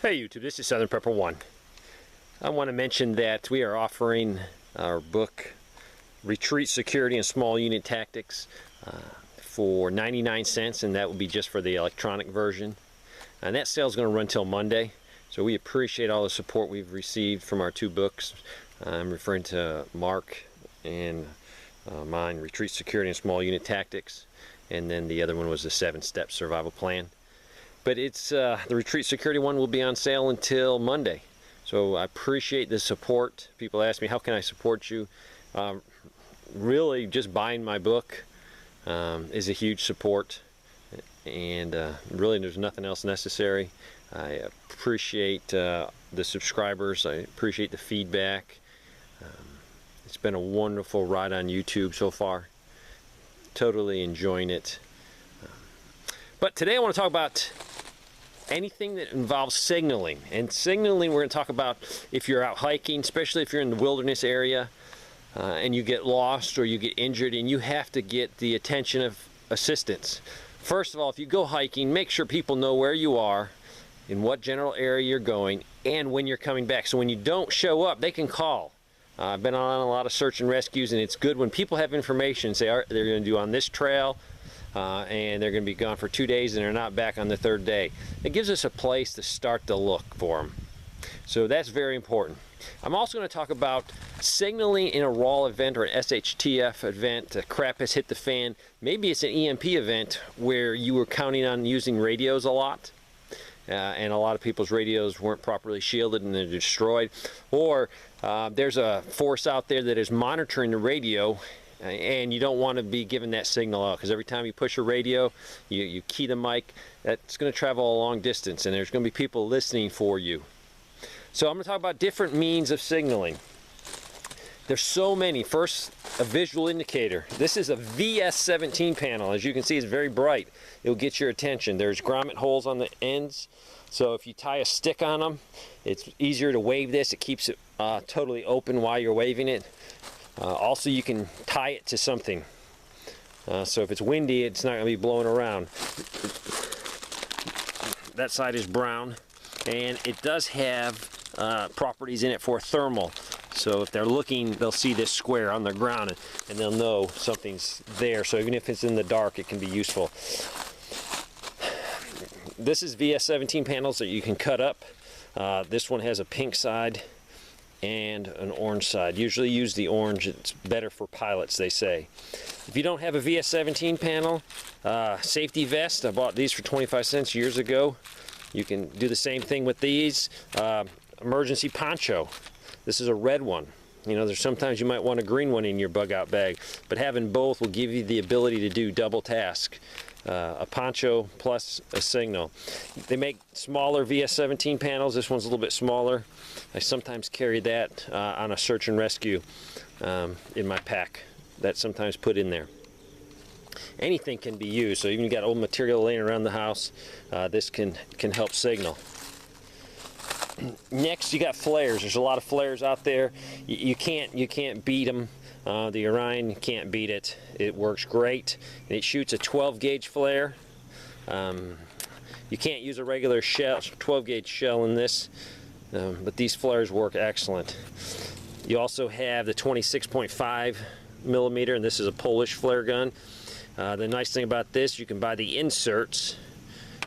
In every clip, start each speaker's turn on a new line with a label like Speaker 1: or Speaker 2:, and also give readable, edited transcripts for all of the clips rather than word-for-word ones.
Speaker 1: Hey YouTube, this is Southern Prepper 1. I want to mention that we are offering our book, Retreat Security and Small Unit Tactics, for 99 cents, and that will be just for the electronic version. And that sale is going to run till Monday, so we appreciate all the support we've received from our two books. I'm referring to Mark and mine, Retreat Security and Small Unit Tactics, and then the other one was the 7-Step Survival Plan. But it's the Retreat Security one will be on sale until Monday. So I appreciate the support. People ask me, how can I support you? Really, just buying my book is a huge support. And really, there's nothing else necessary. I appreciate the subscribers. I appreciate the feedback. It's been a wonderful ride on YouTube so far. Totally enjoying it. But today I want to talk about anything that involves signaling. And signaling, we're going to talk about if you're out hiking, especially if you're in the wilderness area and you get lost or you get injured and you have to get the attention of assistance. First of all, if you go hiking, make sure people know where you are, in what general area you're going, and when you're coming back. So when you don't show up, they can call. I've been on a lot of search and rescues, and it's good when people have information, say they're going to do on this trail, and they're going to be gone for 2 days and they're not back on the third day. It gives us a place to start to look for them. So that's very important. I'm also going to talk about signaling in a RAW event or an SHTF event. Crap has hit the fan. Maybe it's an EMP event where you were counting on using radios a lot. And a lot of people's radios weren't properly shielded and they're destroyed. Or there's a force out there that is monitoring the radio, and you don't want to be giving that signal out, because every time you push a radio, you key the mic, that's going to travel a long distance and there's going to be people listening for you. So I'm going to talk about different means of signaling. There's so many. First, a visual indicator. This is a VS17 panel. As you can see, it's very bright. It'll get your attention. There's grommet holes on the ends, so if you tie a stick on them, it's easier to wave this. It keeps it totally open while you're waving it. Also, you can tie it to something. So if it's windy, it's not going to be blowing around. That side is brown, and it does have properties in it for thermal. So if they're looking, they'll see this square on the ground, and they'll know something's there. So even if it's in the dark, it can be useful. This is VS17 panels that you can cut up. This one has a pink side and an orange side. Usually use the orange. It's better for pilots, they say. If you don't have a VS17 panel, safety vest. I bought these for 25 cents years ago. You can do the same thing with these. Emergency poncho. This is a red one. You know, there's sometimes you might want a green one in your bug out bag, but having both will give you the ability to do double task. A poncho plus a signal. They make smaller VS17 panels. This one's a little bit smaller. I sometimes carry that on a search and rescue in my pack. That's sometimes put in there. Anything can be used. So even if you got old material laying around the house, this can help signal. Next, you got flares. There's a lot of flares out there. You can't beat them. The Orion, you can't beat it. It works great. And it shoots a 12-gauge flare. You can't use a regular shell, 12-gauge shell in this, but these flares work excellent. You also have the 26.5 millimeter, and this is a Polish flare gun. The nice thing about this, you can buy the inserts,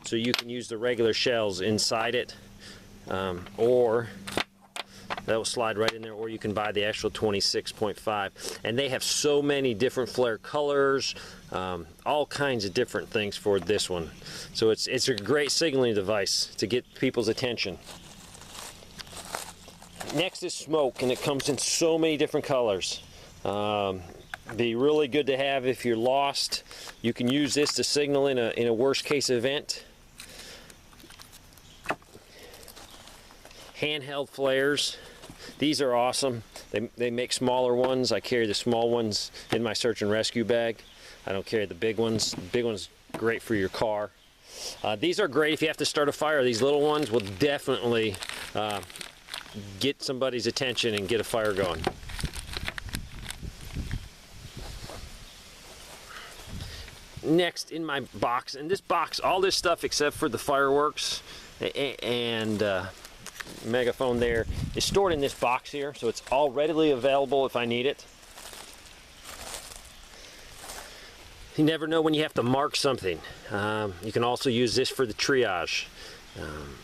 Speaker 1: so you can use the regular shells inside it. Or that will slide right in there, or you can buy the actual 26.5, and they have so many different flare colors, all kinds of different things for this one. So it's a great signaling device to get people's attention. Next is smoke, and it comes in so many different colors. Be really good to have if you're lost. You can use this to signal in a worst case event. Handheld flares. These are awesome. They make smaller ones. I carry the small ones in my search and rescue bag. I don't carry the big ones. The big one's great for your car. These are great if you have to start a fire. These little ones will definitely get somebody's attention and get a fire going. Next in my box, and this box, all this stuff except for the fireworks, and megaphone there is stored in this box here, so it's all readily available if I need it. You never know when you have to mark something. You can also use this for the triage.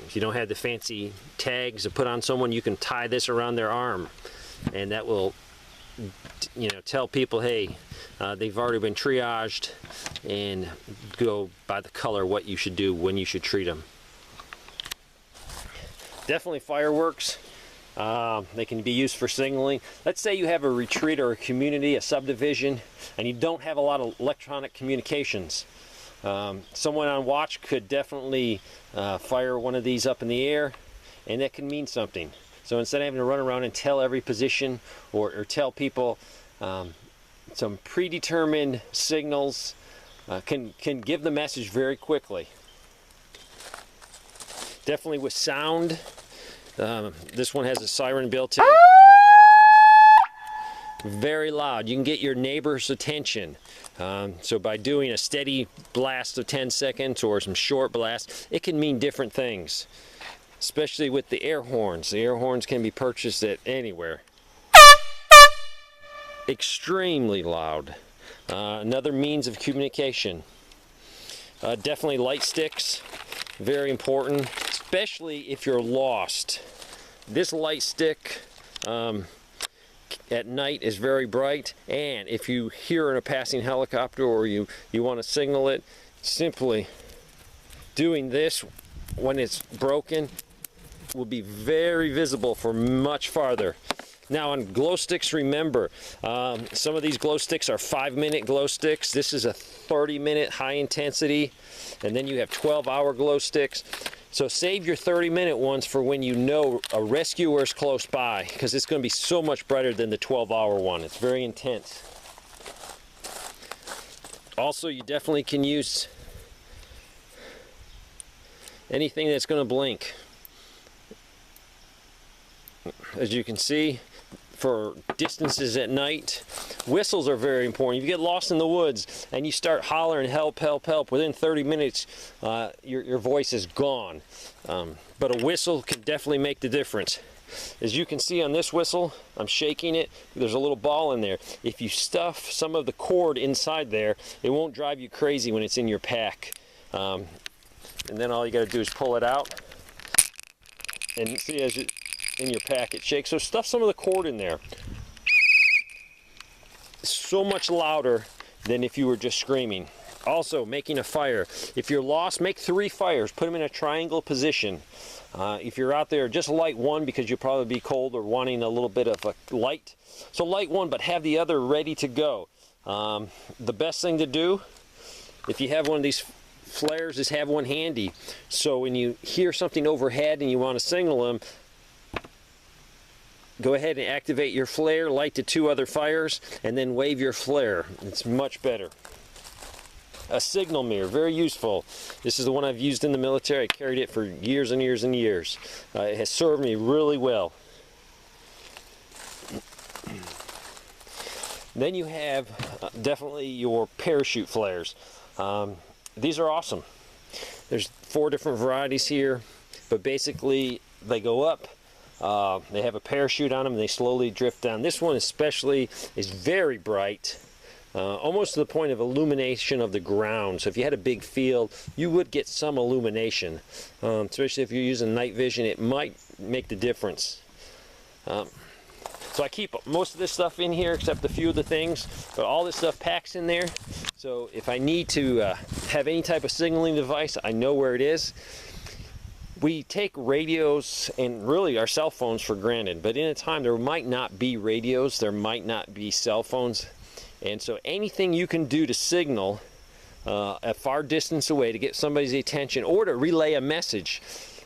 Speaker 1: If you don't have the fancy tags to put on someone, you can tie this around their arm, and that will, you know, tell people, hey, they've already been triaged, and go by the color what you should do when you should treat them. Definitely fireworks. They can be used for signaling. Let's say you have a retreat or a community, a subdivision, and you don't have a lot of electronic communications. Someone on watch could definitely fire one of these up in the air, and that can mean something. So instead of having to run around and tell every position or tell people, some predetermined signals can give the message very quickly. Definitely with sound. This one has a siren built in. Very loud. You can get your neighbor's attention. So by doing a steady blast of 10 seconds or some short blasts, it can mean different things. Especially with the air horns. The air horns can be purchased at anywhere. Extremely loud. Another means of communication. Definitely light sticks. Very important, especially if you're lost. This light stick at night is very bright, and if you hear a passing helicopter or you want to signal it, simply doing this when it's broken will be very visible for much farther. Now on glow sticks, remember, some of these glow sticks are 5-minute glow sticks. This is a 30-minute high intensity, and then you have 12-hour glow sticks. So save your 30-minute ones for when you know a rescuer is close by, because it's going to be so much brighter than the 12-hour one. It's very intense. Also, you definitely can use anything that's going to blink. As you can see, for distances at night, whistles are very important. If you get lost in the woods and you start hollering help, help, help, within 30 minutes your voice is gone. But a whistle can definitely make the difference. As you can see on this whistle, I'm shaking it, there's a little ball in there. If you stuff some of the cord inside there, it won't drive you crazy when it's in your pack. And then all you got to do is pull it out, and see as it in your pack it shakes. So stuff some of the cord in there. It's so much louder than if you were just screaming. Also, making a fire. If you're lost, make 3 fires. Put them in a triangle position. If you're out there, just light one because you'll probably be cold or wanting a little bit of a light. So light one, but have the other ready to go. The best thing to do, if you have one of these flares, is have one handy. So when you hear something overhead and you want to signal them, go ahead and activate your flare, light the 2 other fires, and then wave your flare. It's much better. A signal mirror, very useful. This is the one I've used in the military. I carried it for years and years and years. It has served me really well. Then you have definitely your parachute flares. These are awesome. There's 4 different varieties here, but basically they go up. They have a parachute on them and they slowly drift down. This one especially is very bright, almost to the point of illumination of the ground. So if you had a big field, you would get some illumination. Especially if you're using night vision, it might make the difference. So I keep most of this stuff in here except a few of the things, but all this stuff packs in there. So if I need to have any type of signaling device, I know where it is. We take radios and really our cell phones for granted, but in a time there might not be radios, there might not be cell phones, and so anything you can do to signal a far distance away to get somebody's attention or to relay a message.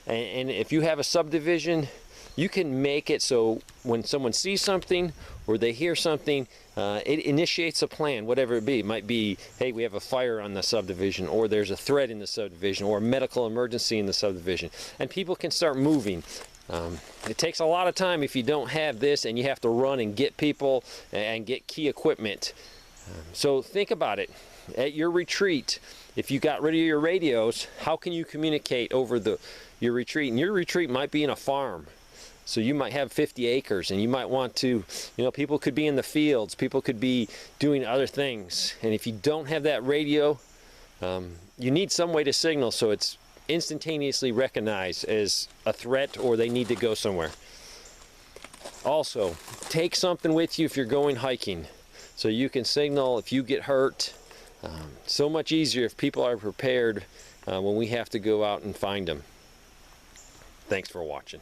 Speaker 1: And if you have a subdivision, you can make it so when someone sees something or they hear something, it initiates a plan, whatever it be. It might be, hey, we have a fire on the subdivision, or there's a threat in the subdivision, or a medical emergency in the subdivision, and people can start moving. It takes a lot of time if you don't have this and you have to run and get people and get key equipment. So think about it. At your retreat, if you got rid of your radios, how can you communicate over the your retreat. And your retreat might be in a farm. So you might have 50 acres and you might want to, people could be in the fields, people could be doing other things. And if you don't have that radio, you need some way to signal so it's instantaneously recognized as a threat or they need to go somewhere. Also, take something with you if you're going hiking so you can signal if you get hurt. So much easier if people are prepared when we have to go out and find them. Thanks for watching.